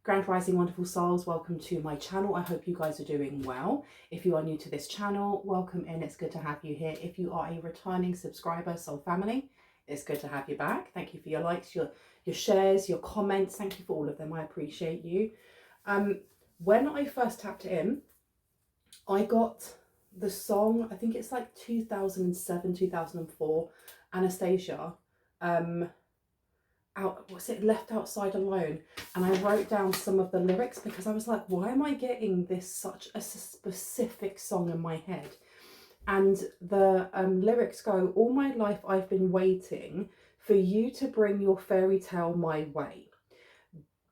Grand Rising wonderful souls, welcome to my channel. I hope you guys are doing well. If you are new to this channel, welcome in. It's good to have you here. If you are a returning subscriber, soul family, it's good to have you back. Thank you for your likes, your shares, your comments. Thank you for all of them. I appreciate you. When I first tapped in, I got the song, I think it's like 2007, 2004, Anastasia, Left Outside Alone, and I wrote down some of the lyrics because I was like, why am I getting this such a specific song in my head? And the lyrics go, all my life I've been waiting for you to bring your fairy tale my way.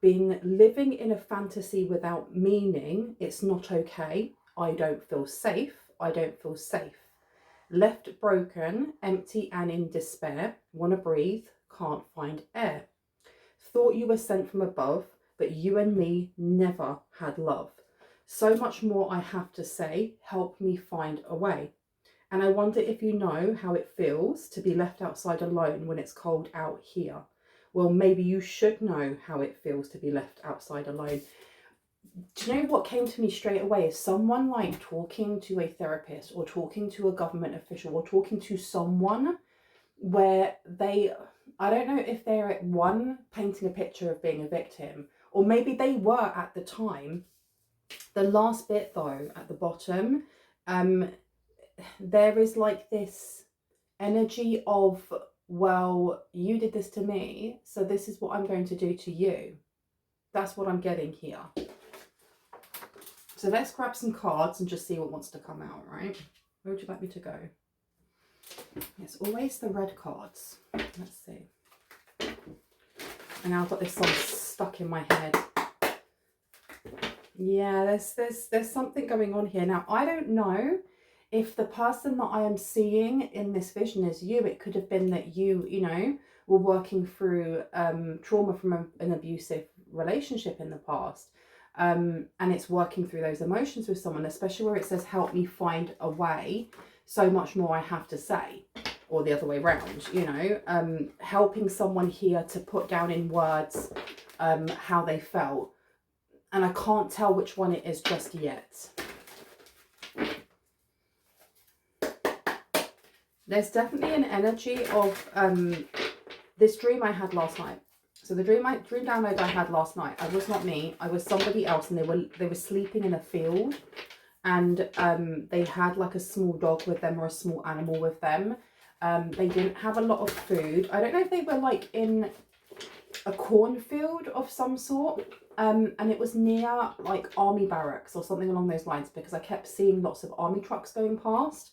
Been living in a fantasy without meaning, it's not okay. I don't feel safe, I don't feel safe. Left broken, empty and in despair, wanna breathe, can't find air. Thought you were sent from above, but you and me never had love. So much more I have to say, help me find a way. And I wonder if you know how it feels to be left outside alone when it's cold out here. Well, maybe you should know how it feels to be left outside alone. Do you know what came to me straight away is someone like talking to a therapist or talking to a government official or talking to someone where they, I don't know if they're at one painting a picture of being a victim, or maybe they were at the time. The last bit though, at the bottom, there is like this energy of, well, you did this to me, so this is what I'm going to do to you. That's what I'm getting here. So let's grab some cards and just see what wants to come out, right? Where would you like me to go? It's always the red cards. Let's see. And now I've got this song stuck in my head. Yeah, there's something going on here. Now, I don't know if the person that I am seeing in this vision is you. It could have been that you know, were working through trauma from an abusive relationship in the past. And it's working through those emotions with someone, especially where it says, help me find a way. So much more I have to say, or the other way around, you know, helping someone here to put down in words how they felt. And I can't tell which one it is just yet. There's definitely an energy of this dream I had last night. So the dream download I had last night, I was not me, I was somebody else, and they were sleeping in a field, and they had like a small dog with them or a small animal with them. They didn't have a lot of food. I don't know if they were like in a cornfield of some sort, and it was near like army barracks or something along those lines, because I kept seeing lots of army trucks going past,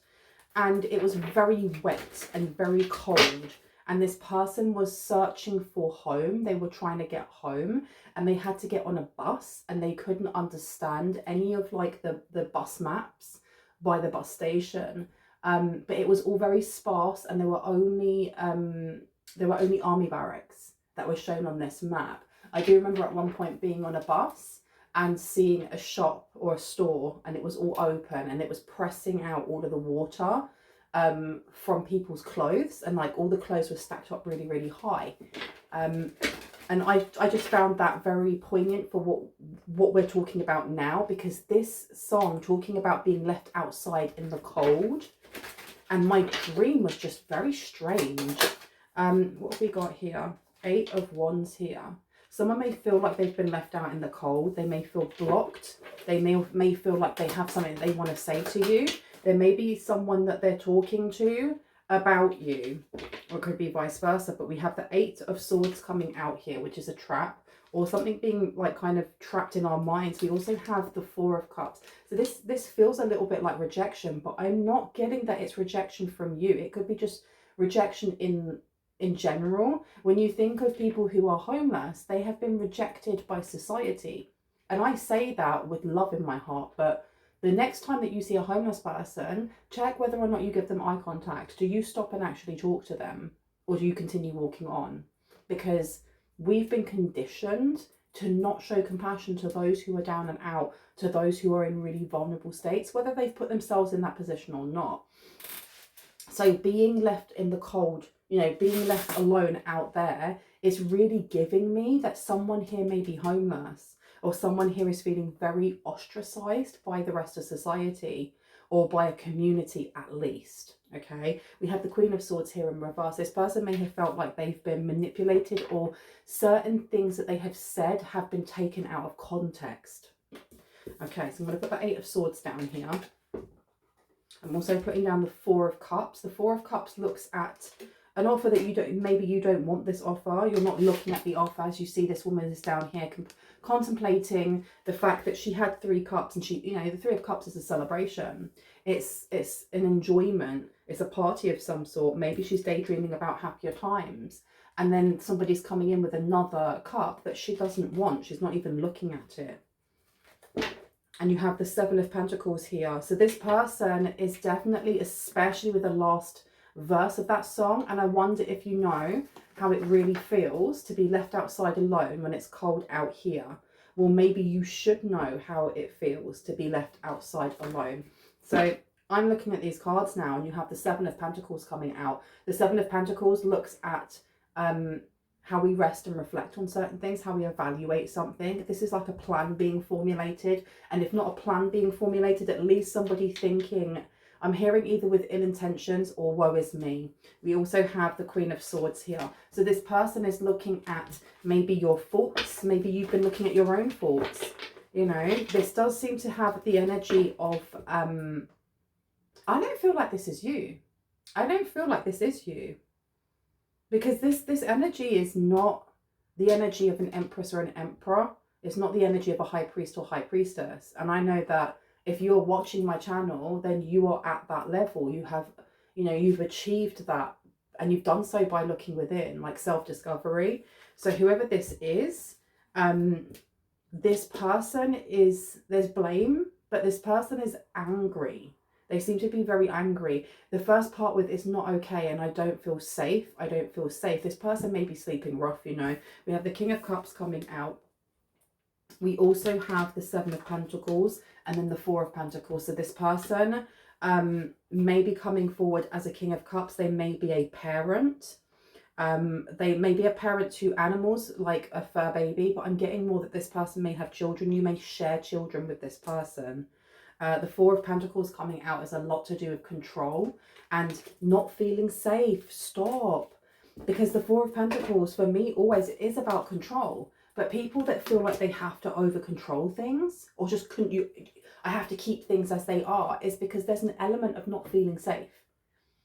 and it was very wet and very cold. And this person was searching for home. They were trying to get home, and they had to get on a bus, and they couldn't understand any of like the bus maps by the bus station. But it was all very sparse, and there were only army barracks that were shown on this map. I do remember at one point being on a bus and seeing a shop or a store, and it was all open, and it was pressing out all of the water from people's clothes, and like all the clothes were stacked up really, really high. And I just found that very poignant for what we're talking about now, because this song talking about being left outside in the cold, and my dream was just very strange. What have we got here? 8 of Wands here. Someone may feel like they've been left out in the cold. They may feel blocked. They may feel like they have something they want to say to you. There may be someone that they're talking to about you, or it could be vice versa. But we have the 8 of Swords coming out here, which is a trap, or something being like kind of trapped in our minds. We also have the 4 of Cups. So this feels a little bit like rejection, but I'm not getting that it's rejection from you. It could be just rejection in general. When you think of people who are homeless, they have been rejected by society. And I say that with love in my heart, but the next time that you see a homeless person, check whether or not you give them eye contact. Do you stop and actually talk to them, or do you continue walking on? Because we've been conditioned to not show compassion to those who are down and out, to those who are in really vulnerable states, whether they've put themselves in that position or not. So being left in the cold, you know, being left alone out there is really giving me that someone here may be homeless. or someone here is feeling very ostracized by the rest of society, or by a community at least. Okay, we have the Queen of Swords here in reverse. This person may have felt like they've been manipulated, or certain things that they have said have been taken out of context. Okay, so I'm going to put the 8 of Swords down here. I'm also putting down the 4 of Cups. The 4 of Cups looks at an offer that you don't, maybe you don't want this offer. You're not looking at the offer. As you see, this woman is down here contemplating the fact that she had 3 cups, and she, you know, the 3 of Cups is a celebration. It's an enjoyment. It's a party of some sort. Maybe she's daydreaming about happier times, and then somebody's coming in with another cup that she doesn't want. She's not even looking at it. And you have the 7 of Pentacles here. So this person is definitely, especially with the last verse of that song, and I wonder if you know how it really feels to be left outside alone when it's cold out here. Well, maybe you should know how it feels to be left outside alone. So I'm looking at these cards now, and you have the 7 of Pentacles coming out. The 7 of Pentacles looks at how we rest and reflect on certain things, how we evaluate something. This is like a plan being formulated, and if not a plan being formulated, at least somebody thinking, I'm hearing either with ill intentions or woe is me. We also have the Queen of Swords here. So this person is looking at maybe your faults. Maybe you've been looking at your own faults. You know, this does seem to have the energy of, I don't feel like this is you. I don't feel like this is you. Because this energy is not the energy of an empress or an emperor. It's not the energy of a high priest or high priestess. And I know that if you're watching my channel, then you are at that level. You have, you know, you've achieved that, and you've done so by looking within, like self-discovery. So whoever this is, this person is, there's blame, but this person is angry. They seem to be very angry. The first part with it's not okay and I don't feel safe. I don't feel safe. This person may be sleeping rough, you know. We have the King of Cups coming out. We also have the 7 of Pentacles and then the 4 of Pentacles. So this person may be coming forward as a King of Cups. They may be a parent. They may be a parent to animals, like a fur baby. But I'm getting more that this person may have children. You may share children with this person. The 4 of Pentacles coming out is a lot to do with control and not feeling safe. Stop. Because the 4 of Pentacles, for me, always is about control. But people that feel like they have to over control things, or just I have to keep things as they are, is because there's an element of not feeling safe.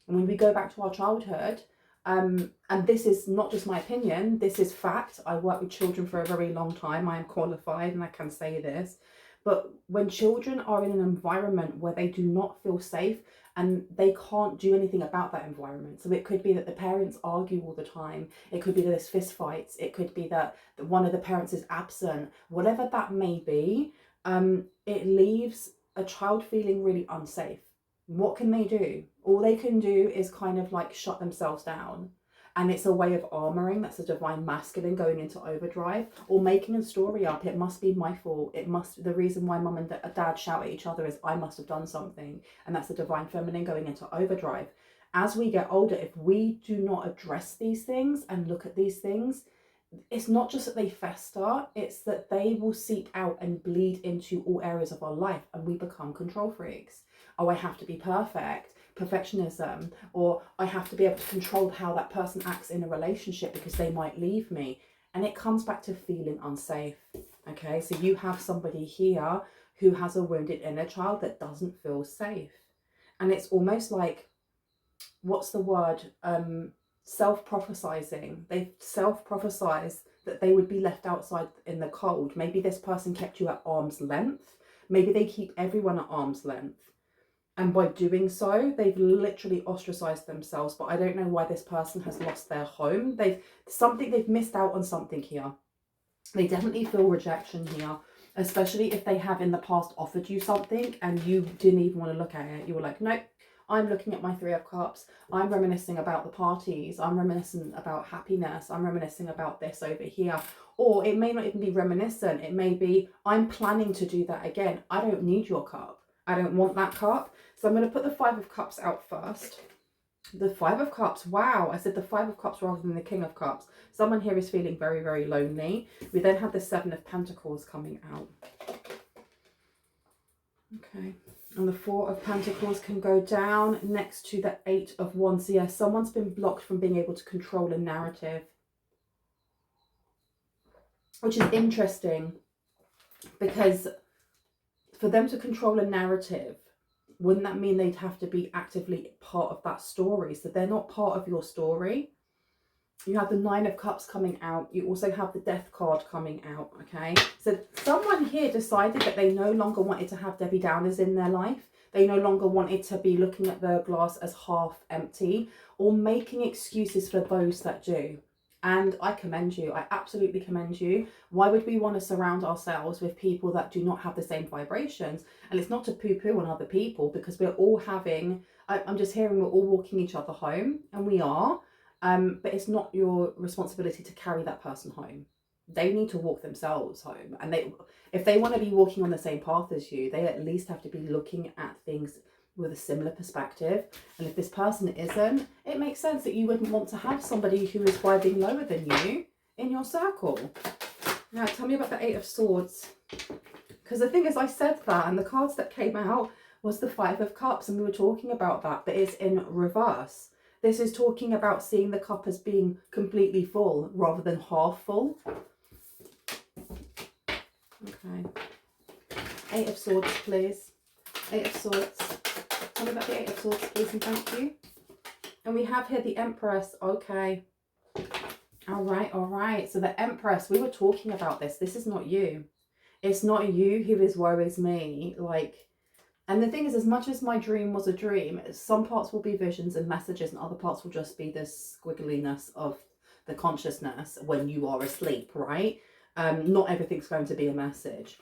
And when we go back to our childhood, and this is not just my opinion, this is fact. I work with children for a very long time. I am qualified and I can say this. But when children are in an environment where they do not feel safe and they can't do anything about that environment. So it could be that the parents argue all the time. It could be that there's fist fights. It could be that one of the parents is absent. Whatever that may be, it leaves a child feeling really unsafe. What can they do? All they can do is kind of like shut themselves down. And it's a way of armoring. That's a divine masculine going into overdrive, or making a story up. It must be my fault. It must, the reason why mum and dad shout at each other is I must have done something. And that's the divine feminine going into overdrive. As we get older, if we do not address these things and look at these things, it's not just that they fester, it's that they will seep out and bleed into all areas of our life, and we become control freaks. Oh, I have to be perfect. Perfectionism, or I have to be able to control how that person acts in a relationship because they might leave me. And it comes back to feeling unsafe. Okay, so you have somebody here who has a wounded inner child that doesn't feel safe. And it's almost like, what's the word? Self-prophesizing. They self-prophesize that they would be left outside in the cold. Maybe this person kept you at arm's length. Maybe they keep everyone at arm's length. And by doing so, they've literally ostracized themselves. But I don't know why this person has lost their home. They've missed out on something here. They definitely feel rejection here, especially if they have in the past offered you something and you didn't even want to look at it. You were like, nope, I'm looking at my 3 of Cups. I'm reminiscing about the parties. I'm reminiscing about happiness. I'm reminiscing about this over here. Or it may not even be reminiscent. It may be, I'm planning to do that again. I don't need your cup. I don't want that cup. So I'm going to put the 5 of Cups out first. The Five of Cups. Wow, I said the Five of Cups rather than the King of Cups. Someone here is feeling very, very lonely. We then have the Seven of Pentacles coming out. Okay. And the Four of Pentacles can go down next to the Eight of Wands. So yeah, someone's been blocked from being able to control a narrative. Which is interesting, because for them to control a narrative, wouldn't that mean they'd have to be actively part of that story? So they're not part of your story. You have the Nine of Cups coming out. You also have the Death card coming out, okay? So someone here decided that they no longer wanted to have Debbie Downers in their life. They no longer wanted to be looking at the glass as half empty or making excuses for those that do. And I commend you. I absolutely commend you. Why would we want to surround ourselves with people that do not have the same vibrations? And it's not to poo-poo on other people, because we're all having, I'm just hearing we're all walking each other home, and we are. But it's not your responsibility to carry that person home. They need to walk themselves home. And if they want to be walking on the same path as you, they at least have to be looking at things with a similar perspective. And if this person isn't, it makes sense that you wouldn't want to have somebody who is vibing lower than you in your circle. Now, tell me about the Eight of Swords. Because the thing is, I said that, and the cards that came out was the Five of Cups, and we were talking about that, but it's in reverse. This is talking about seeing the cup as being completely full rather than half full. Okay. Eight of Swords, please. Eight of Swords. Tell me about the Eight of Swords, please, and thank you. And we have here the Empress. Okay. All right. So the Empress, we were talking about this. This is not you. It's not you who is worries me. Like, and the thing is, as much as my dream was a dream, some parts will be visions and messages, and other parts will just be this squiggliness of the consciousness when you are asleep, right? Not everything's going to be a message.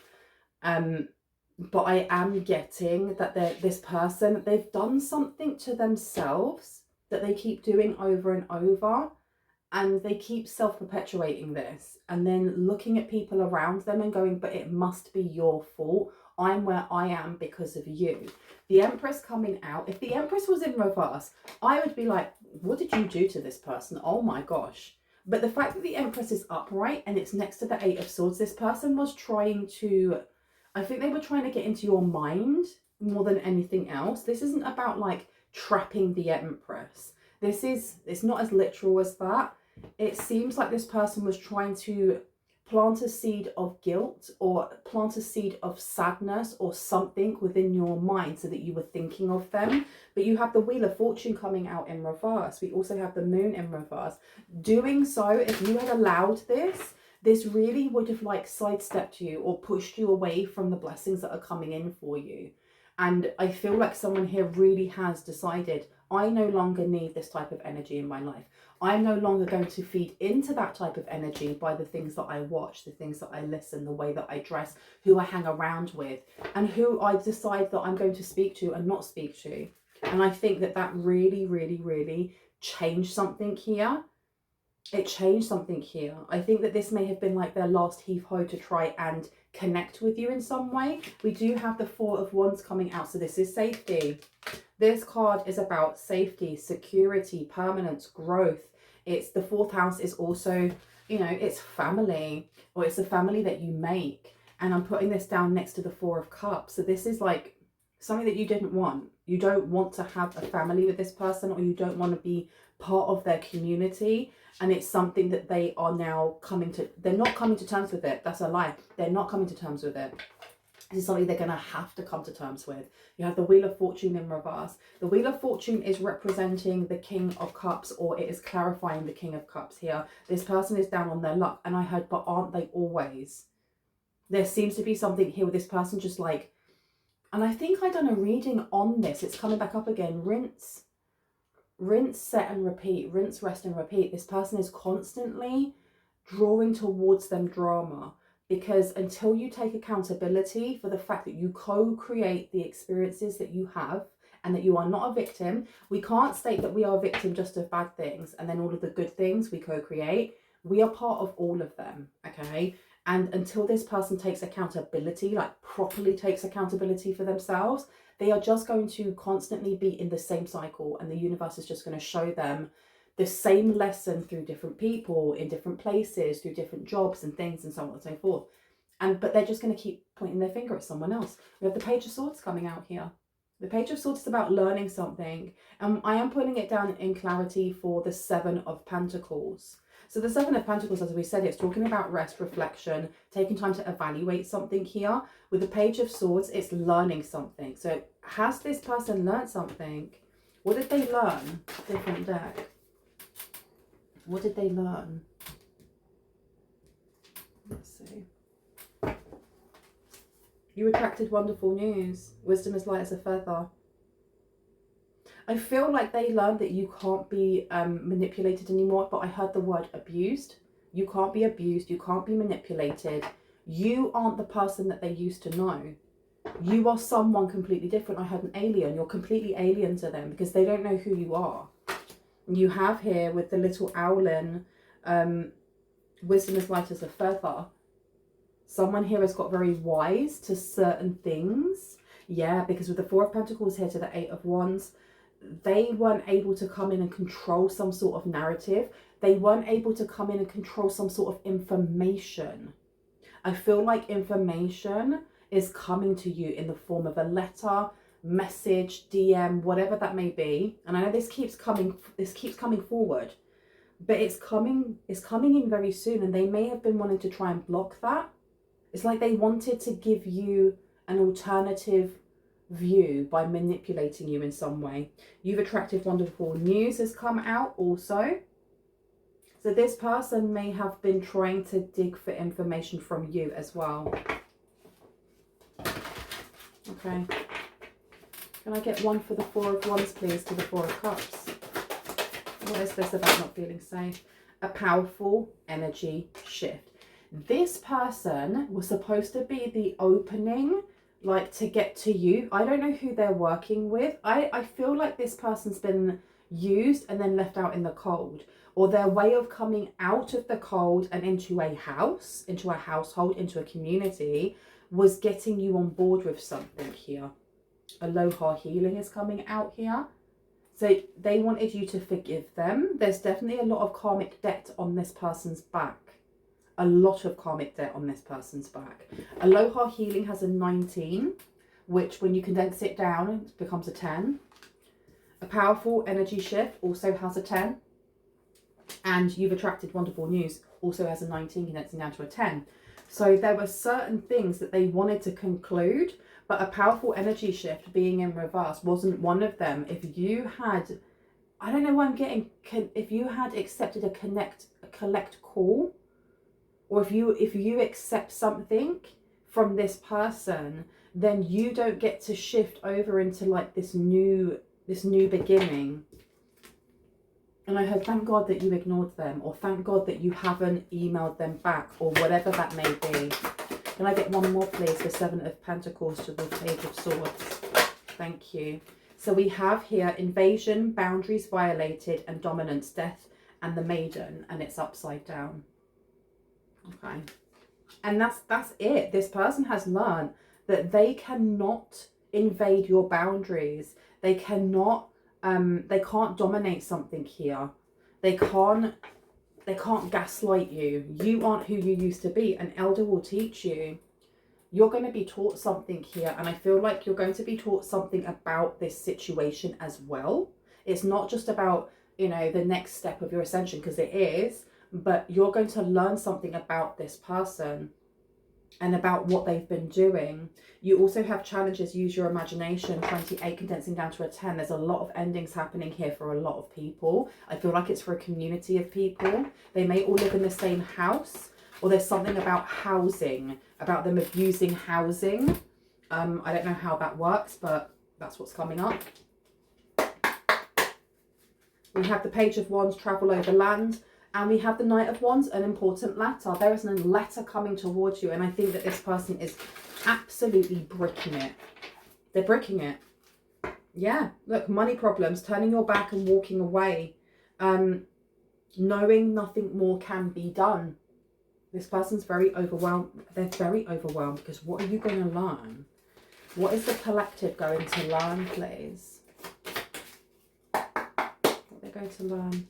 But I am getting that this person, they've done something to themselves that they keep doing over and over, and they keep self-perpetuating this, and then looking at people around them and going, but it must be your fault. I'm where I am because of you. The Empress coming out. If the Empress was in reverse, I would be like, what did you do to this person? Oh my gosh. But the fact that the Empress is upright and it's next to the Eight of Swords, this person was trying to, I think they were trying to get into your mind more than anything else. This isn't about like trapping the Empress. It's not as literal as that. It seems like this person was trying to plant a seed of guilt or plant a seed of sadness or something within your mind so that you were thinking of them. But you have the Wheel of Fortune coming out in reverse. We also have the Moon in reverse. Doing so, if you had allowed this really would have like sidestepped you or pushed you away from the blessings that are coming in for you. And I feel like someone here really has decided, I no longer need this type of energy in my life. I'm no longer going to feed into that type of energy by the things that I watch, the things that I listen, the way that I dress, who I hang around with, and who I decide that I'm going to speak to and not speak to. And I think that really, really, really changed something here. It changed something here. I think that this may have been like their last heave-ho to try and connect with you in some way. We do have the Four of Wands coming out, so this is safety. This card is about safety, security, permanence, growth. It's the fourth house is also, you know, it's family, or it's a family that you make. And I'm putting this down next to the Four of Cups. So this is like something that you didn't want. You don't want to have a family with this person, or you don't want to be part of their community. And it's something that they are now they're not coming to terms with it. That's a lie. They're not coming to terms with it. This is something they're going to have to come to terms with. You have the Wheel of Fortune in reverse. The Wheel of Fortune is representing the King of Cups, or it is clarifying the King of Cups here. This person is down on their luck. And I heard, but aren't they always? There seems to be something here with this person just like, and I think I've done a reading on this. It's coming back up again. Rinse, set and repeat. Rinse, rest and repeat. This person is constantly drawing towards them drama. Because until you take accountability for the fact that you co-create the experiences that you have and that you are not a victim, we can't state that we are a victim just of bad things and then all of the good things we co-create. We are part of all of them, okay? And until this person takes accountability, like properly takes accountability for themselves, they are just going to constantly be in the same cycle, and the universe is just going to show them the same lesson through different people, in different places, through different jobs and things and so on and so forth. But they're just going to keep pointing their finger at someone else. We have the Page of Swords coming out here. The Page of Swords is about learning something. And I am putting it down in clarity for the Seven of Pentacles. So the Seven of Pentacles, as we said, it's talking about rest, reflection, taking time to evaluate something here. With the Page of Swords, it's learning something. So has this person learned something? What did they learn? Different deck. What did they learn? Let's see. You attracted wonderful news. Wisdom is light as a feather. I feel like they learned that you can't be manipulated anymore, but I heard the word abused. You can't be abused. You can't be manipulated. You aren't the person that they used to know. You are someone completely different. I heard an alien. You're completely alien to them because they don't know who you are. You have here with the little owlin, wisdom is light as a feather. Someone here has got very wise to certain things. Yeah, because with the Four of Pentacles here to the Eight of Wands, they weren't able to come in and control some sort of narrative. They weren't able to come in and control some sort of information. I feel like information is coming to you in the form of a letter, message, DM, whatever that may be. And I know this keeps coming forward, but it's coming in very soon, and they may have been wanting to try and block that. It's like they wanted to give you an alternative view by manipulating you in some way. You've attracted wonderful news has come out also. So this person may have been trying to dig for information from you as well. Okay. Can I get one for the Four of Wands, please, to the Four of Cups? What is this about not feeling safe? A powerful energy shift. This person was supposed to be the opening, like to get to you. I don't know who they're working with. I feel like this person's been used and then left out in the cold. Or their way of coming out of the cold and into a house, into a household, into a community, was getting you on board with something here. Aloha healing is coming out here. So they wanted you to forgive them. There's definitely a lot of karmic debt on this person's back. A lot of karmic debt on this person's back. Aloha healing has a 19, which when you condense it down, it becomes a 10. A powerful energy shift also has a 10. And you've attracted wonderful news also has a 19, condensing down to a 10. So there were certain things that they wanted to conclude, but a powerful energy shift being in reverse wasn't one of them. If you had, I don't know what I'm getting, if you had accepted a collect call, or if you accept something from this person, then you don't get to shift over into like this new beginning. And I heard, thank God that you ignored them, or thank God that you haven't emailed them back, or whatever that may be. Can I get one more, please? The Seven of Pentacles to the Page of Swords. Thank you. So we have here invasion, boundaries violated, and dominance, death, and the maiden, and it's upside down. Okay. And that's it. This person has learned that they cannot invade your boundaries. They cannot they can't dominate something here. They can't gaslight you. You aren't who you used to be. An elder will teach you. You're going to be taught something here, and I feel like you're going to be taught something about this situation as well. It's not just about, you know, the next step of your ascension, because it is, but you're going to learn something about this person and about what they've been doing. You also have challenges, use your imagination, 28 condensing down to a 10. There's a lot of endings happening here for a lot of people. I feel like it's for a community of people. They may all live in the same house, or there's something about housing, about them abusing housing. I don't know how that works, but that's what's coming up. We have the Page of Wands, travel over land. And we have the Knight of Wands, an important letter. There is a letter coming towards you. And I think that this person is absolutely bricking it. They're bricking it. Yeah. Look, money problems, turning your back and walking away. Knowing nothing more can be done. This person's very overwhelmed. They're very overwhelmed because what are you going to learn? What is the collective going to learn, please? What they're going to learn.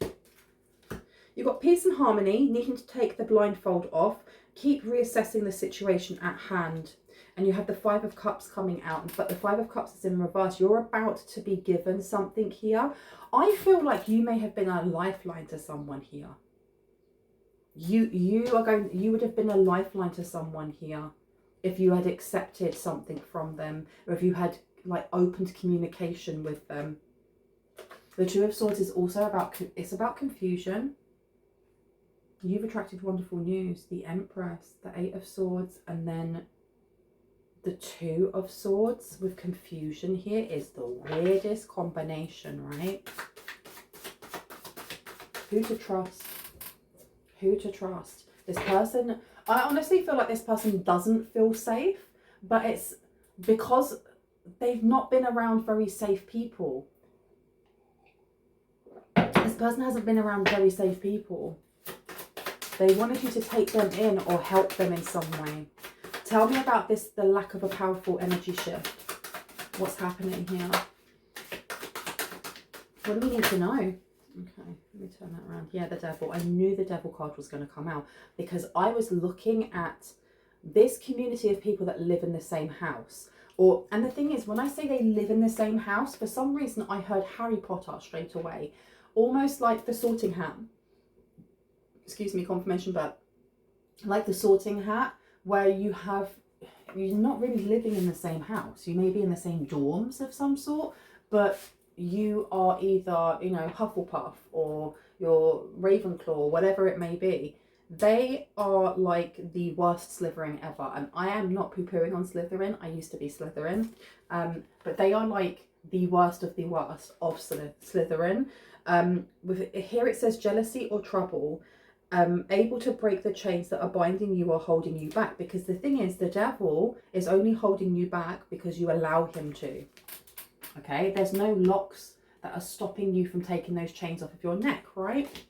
You've got peace and harmony, needing to take the blindfold off, keep reassessing the situation at hand. And you have the Five of Cups coming out, but the Five of Cups is in reverse. You're about to be given something here. I feel like you may have been a lifeline to someone here. You would have been a lifeline to someone here if you had accepted something from them, or if you had like opened communication with them. The Two of Swords is also about, it's about confusion. You've attracted wonderful news. The Empress, the Eight of Swords, and then the Two of Swords with confusion here is the weirdest combination, right? Who to trust? Who to trust? This person, I honestly feel like this person doesn't feel safe, but it's because they've not been around very safe people. This person hasn't been around very safe people. They wanted you to take them in or help them in some way. Tell me about this, the lack of a powerful energy shift. What's happening here? What do we need to know? Okay, let me turn that around. Yeah, the Devil. I knew the Devil card was going to come out because I was looking at this community of people that live in the same house. And the thing is, when I say they live in the same house, for some reason I heard Harry Potter straight away. Almost like the Sorting Hat. Excuse me, confirmation, but like the Sorting Hat, where you're not really living in the same house. You may be in the same dorms of some sort, but you are either, you know, Hufflepuff or you're Ravenclaw, whatever it may be. They are like the worst Slytherin ever. And I am not poo-pooing on Slytherin. I used to be Slytherin. But they are like the worst of Slytherin. Here it says jealousy or trouble. Able to break the chains that are binding you or holding you back. Because the thing is, the Devil is only holding you back because you allow him to. Okay, there's no locks that are stopping you from taking those chains off of your neck, right?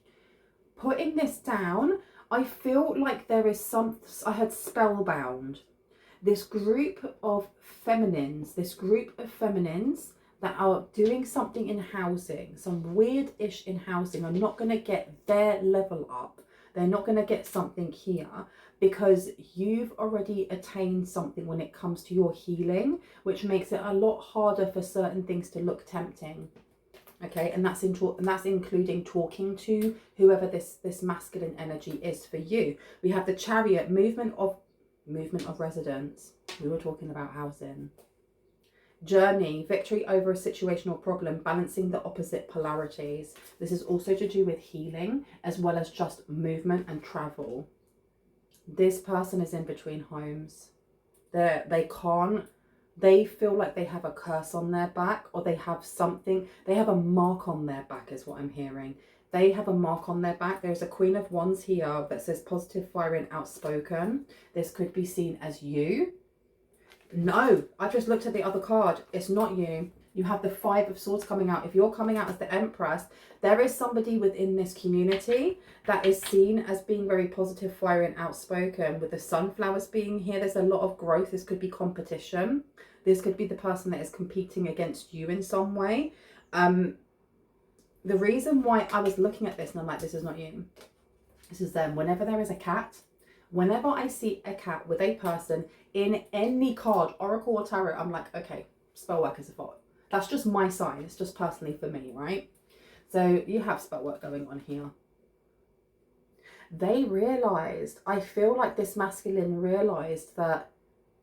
Putting this down, I feel like there is I had spellbound. This group of feminines that are doing something in housing, some weird-ish in housing, are not going to get their level up. They're not going to get something here because you've already attained something when it comes to your healing, which makes it a lot harder for certain things to look tempting. Okay, and that's including talking to whoever this masculine energy is for you. We have the Chariot, movement of residence. We were talking about housing. Journey, victory over a situation or problem, balancing the opposite polarities. This is also to do with healing as well as just movement and travel. This person is in between homes. They feel like they have a curse on their back, or they have something, they have a mark on their back is what I'm hearing. They have a mark on their back. There's a Queen of Wands here that says positive, fiery, and outspoken. This could be seen as you. No, I just looked at the other card. It's not you. You have the Five of Swords coming out. If you're coming out as the Empress, there is somebody within this community that is seen as being very positive, fiery, and outspoken. With the sunflowers being here, there's a lot of growth. This could be competition. This could be the person that is competing against you in some way. The reason why I was looking at this and I'm like, this is not you. This is them. Whenever there is a cat, whenever I see a cat with a person in any card, Oracle or Tarot, I'm like, okay, spell work is afoot. That's just my sign. It's just personally for me, right? So you have spell work going on here. They realised, I feel like this masculine realised that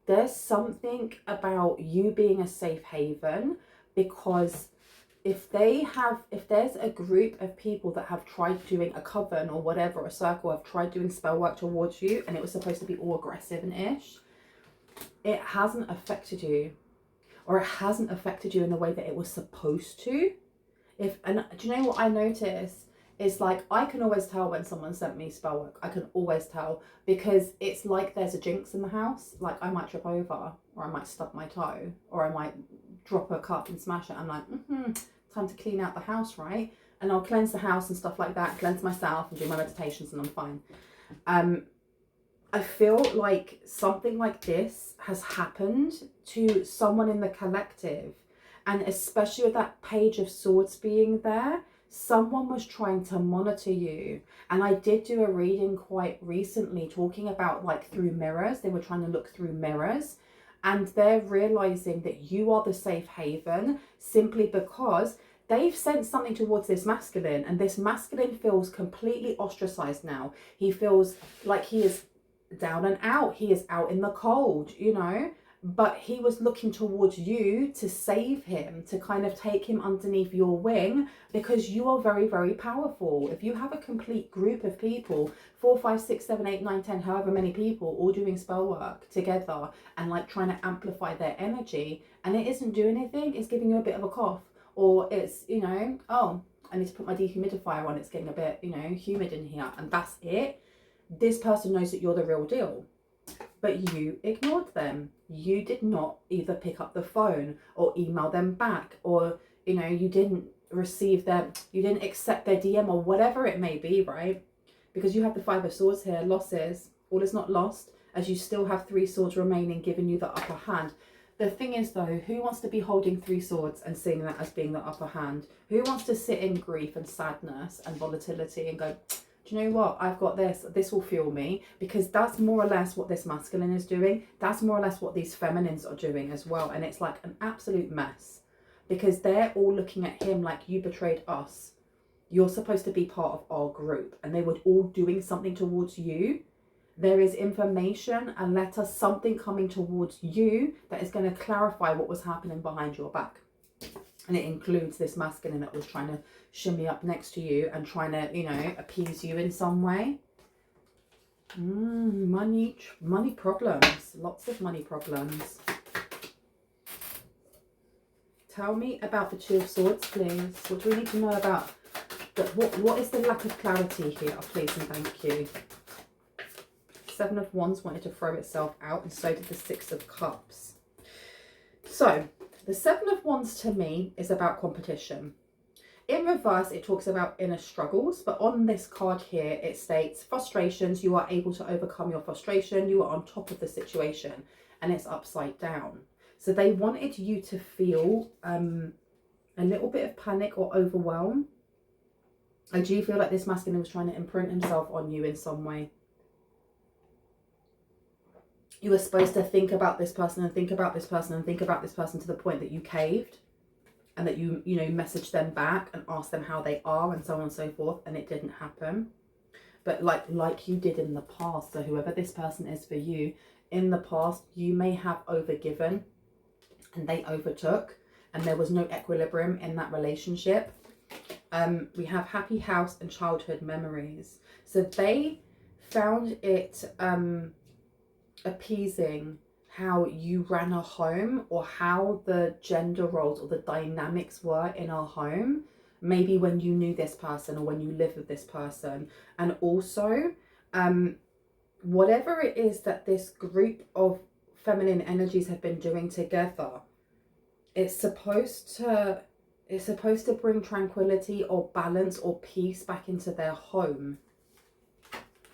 there's something about you being a safe haven, because if there's a group of people that have tried doing a coven or whatever, a circle, have tried doing spell work towards you, and it was supposed to be all aggressive and ish, it hasn't affected you, or it hasn't affected you in the way that it was supposed to. And do you know what I notice? It's like, I can always tell when someone sent me spell work. I can always tell, because it's like there's a jinx in the house. Like, I might trip over, or I might stub my toe, or I might drop a cup and smash it. I'm like, time to clean out the house, right? And I'll cleanse the house and stuff like that, cleanse myself and do my meditations, and I'm fine. I feel like something like this has happened to someone in the collective. And especially with that Page of Swords being there, someone was trying to monitor you. And I did do a reading quite recently talking about like through mirrors. They were trying to look through mirrors. And they're realizing that you are the safe haven simply because they've sensed something towards this masculine. And this masculine feels completely ostracized now. He feels like he is down and out. He is out in the cold, you know. But he was looking towards you to save him, to kind of take him underneath your wing, because you are very, very powerful. If you have a complete group of people, 4, 5, 6, 7, 8, 9, 10, however many people, all doing spell work together and like trying to amplify their energy, and it isn't doing anything, it's giving you a bit of a cough, or it's, you know, oh, I need to put my dehumidifier on, it's getting a bit, you know, humid in here, and that's it. This person knows that you're the real deal. But you ignored them. You did not either pick up the phone or email them back, or, you know, you didn't receive them, you didn't accept their DM or whatever it may be, right? Because you have the 5 of Swords here, losses. All is not lost, as you still have 3 swords remaining, giving you the upper hand. The thing is though, who wants to be holding 3 swords and seeing that as being the upper hand? Who wants to sit in grief and sadness and volatility and go, do you know what, I've got this will fuel me? Because that's more or less what this masculine is doing. That's more or less what these feminines are doing as well. And it's like an absolute mess, because they're all looking at him like, you betrayed us. You're supposed to be part of our group. And they were all doing something towards you. There is information, a letter, something coming towards you that is going to clarify what was happening behind your back. And it includes this masculine that was trying to shimmy up next to you and trying to, you know, appease you in some way. Money problems. Lots of money problems. Tell me about the 2 of Swords, please. What do we need to know about? What is the lack of clarity here, please and thank you. 7 of Wands wanted to throw itself out, and so did the 6 of Cups. So, the 7 of Wands to me is about competition. In reverse, it talks about inner struggles, but on this card here, it states frustrations. You are able to overcome your frustration. You are on top of the situation, and it's upside down. So they wanted you to feel a little bit of panic or overwhelm. I do feel like this masculine was trying to imprint himself on you in some way. You were supposed to think about this person and think about this person and think about this person to the point that you caved, and that you know, messaged them back and asked them how they are and so on and so forth, and it didn't happen. But like you did in the past, so whoever this person is for you, in the past, you may have overgiven and they overtook, and there was no equilibrium in that relationship. We have happy house and childhood memories. So they found it appeasing how you ran a home, or how the gender roles or the dynamics were in our home, maybe when you knew this person or when you lived with this person. And also whatever it is that this group of feminine energies have been doing together, it's supposed to bring tranquility or balance or peace back into their home.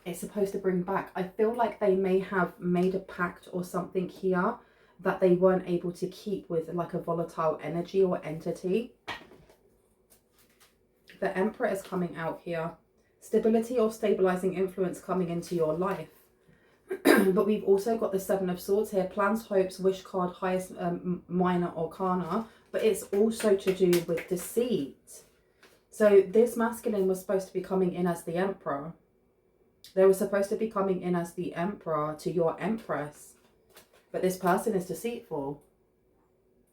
It's supposed to bring back. I feel like they may have made a pact or something here that they weren't able to keep with like a volatile energy or entity. The Emperor is coming out here. Stability or stabilizing influence coming into your life. But we've also got the 7 of Swords here. Plans, hopes, wish card, highest minor arcana. But it's also to do with deceit. So this masculine was supposed to be coming in as the Emperor. They were supposed to be coming in as the Emperor to your Empress. But this person is deceitful.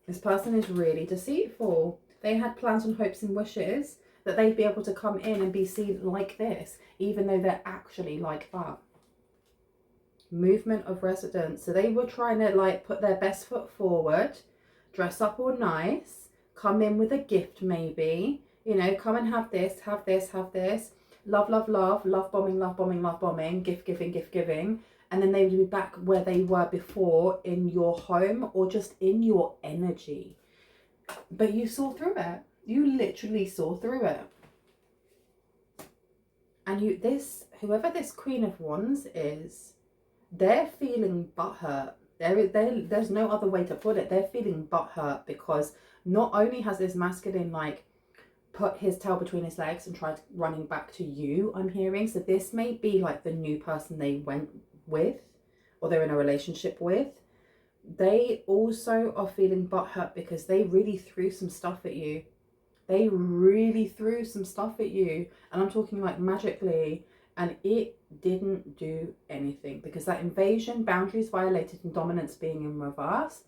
This person is really deceitful. They had plans and hopes and wishes that they'd be able to come in and be seen like this, even though they're actually like that. Movement of residence. So they were trying to like put their best foot forward, dress up all nice, come in with a gift maybe, you know, come and have this, have this, have this. Love, love, love, love bombing, love bombing, love bombing, gift giving, gift giving. And then they would be back where they were before, in your home or just in your energy. But you saw through it. You literally saw through it. And whoever this Queen of Wands is, they're feeling butthurt. There's no other way to put it. They're feeling butthurt because not only has this masculine like put his tail between his legs and tried running back to you, I'm hearing. So this may be like the new person they went with or they're in a relationship with. They also are feeling butthurt because they really threw some stuff at you. They really threw some stuff at you. And I'm talking like magically. And it didn't do anything because that invasion, boundaries violated, and dominance being in reverse,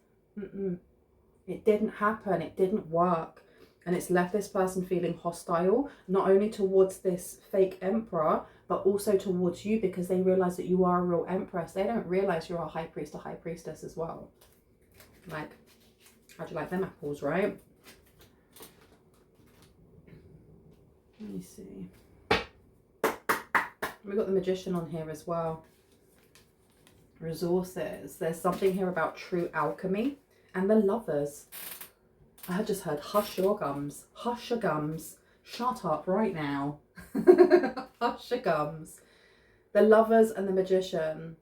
it didn't happen. It didn't work. And it's left this person feeling hostile, not only towards this fake emperor, but also towards you because they realize that you are a real empress. They don't realize you're a high priest or high priestess as well. Like, how'd you like them apples, right? Let me see. We've got the Magician on here as well. Resources. There's something here about true alchemy. And the Lovers. I just heard hush your gums. Hush your gums. Shut up right now. Hush your gums. The Lovers and the Magician.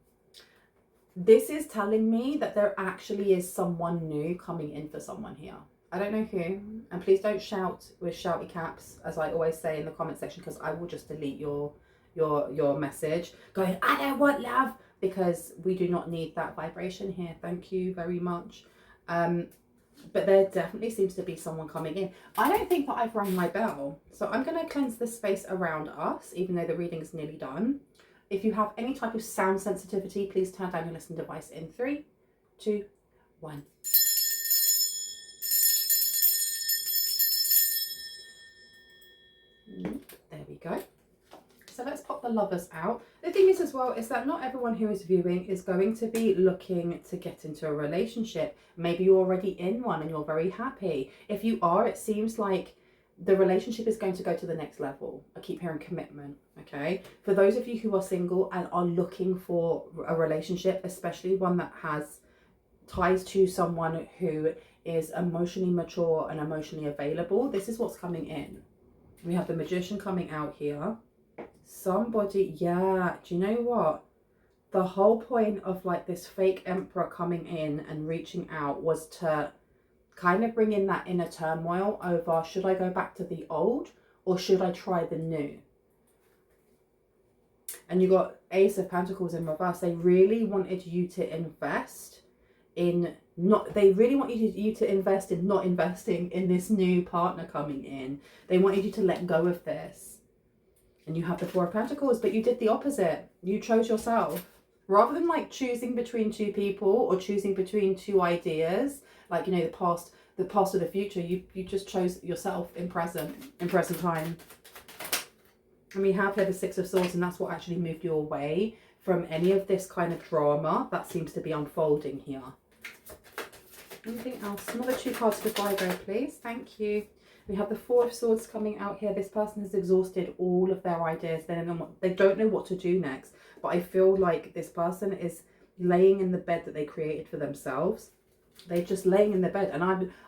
This is telling me that there actually is someone new coming in for someone here. I don't know who. And please don't shout with shouty caps, as I always say in the comment section, because I will just delete your message going, I don't want love, because we do not need that vibration here. Thank you very much. But there definitely seems to be someone coming in. I don't think that I've rung my bell, so I'm going to cleanse the space around us, even though the reading is nearly done. If you have any type of sound sensitivity, please turn down your listening device in 3, 2, 1. There we go. So let's pop the Lovers out. The thing is as well is that not everyone who is viewing is going to be looking to get into a relationship. Maybe you're already in one and you're very happy. If you are, it seems like the relationship is going to go to the next level. I keep hearing commitment, okay? For those of you who are single and are looking for a relationship, especially one that has ties to someone who is emotionally mature and emotionally available, this is what's coming in. We have the Magician coming out here. Somebody, yeah, do you know what? The whole point of like this fake emperor coming in and reaching out was to kind of bring in that inner turmoil over, should I go back to the old or should I try the new? And you got Ace of Pentacles in reverse. They really wanted you to invest in they really want you to invest in not investing in this new partner coming in. They wanted you to let go of this. And you have the Four of Pentacles, but you did the opposite. You chose yourself. Rather than like choosing between two people or choosing between two ideas, like, you know, the past or the future, you just chose yourself in present time. And we have here the Six of Swords, and that's what actually moved you away from any of this kind of drama that seems to be unfolding here. Anything else? Another 2 cards before I go, please. Thank you. We have the Four of Swords coming out here. This person has exhausted all of their ideas. They don't know what to do next. But I feel like this person is laying in the bed that they created for themselves. They're just laying in the bed. And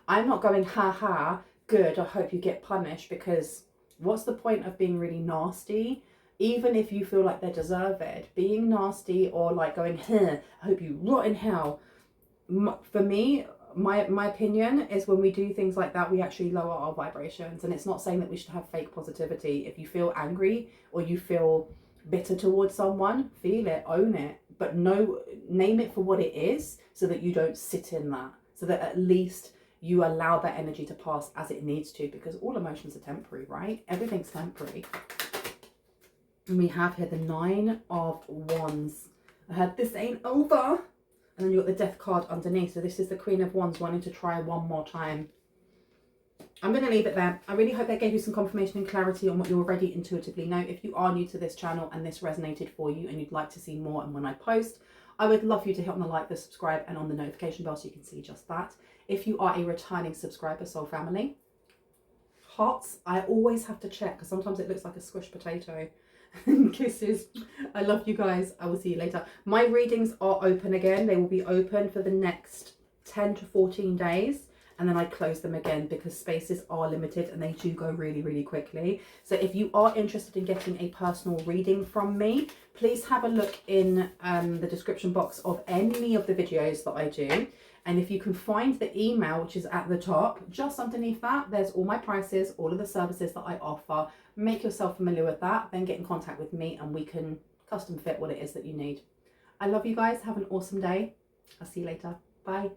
I'm not going, ha ha, good, I hope you get punished. Because what's the point of being really nasty? Even if you feel like they deserve it. Being nasty or like going, huh, I hope you rot in hell. For me, my opinion is when we do things like that, we actually lower our vibrations. And it's not saying that we should have fake positivity. If you feel angry or you feel bitter towards someone, feel it, own it, but name it for what it is, so that you don't sit in that, so that at least you allow that energy to pass as it needs to, because all emotions are temporary, right? Everything's temporary. And we have here the Nine of Wands. I heard this ain't over. And then you've got the Death card underneath. So this is the Queen of Wands wanting to try one more time. I'm going to leave it there. I really hope that gave you some confirmation and clarity on what you already intuitively know. If you are new to this channel and this resonated for you and you'd like to see more and when I post, I would love you to hit on the like, the subscribe and on the notification bell so you can see just that. If you are a returning subscriber, soul family, hearts, I always have to check because sometimes it looks like a squished potato. Kisses. I love you guys. I will see you later. My readings are open again. They will be open for the next 10 to 14 days. and then I close them again because spaces are limited and they do go really, really quickly. So if you are interested in getting a personal reading from me, please have a look in the description box of any of the videos that I do. And if you can find the email, which is at the top, just underneath that, there's all my prices, all of the services that I offer. Make yourself familiar with that, then get in contact with me and we can custom fit what it is that you need. I love you guys. Have an awesome day. I'll see you later. Bye.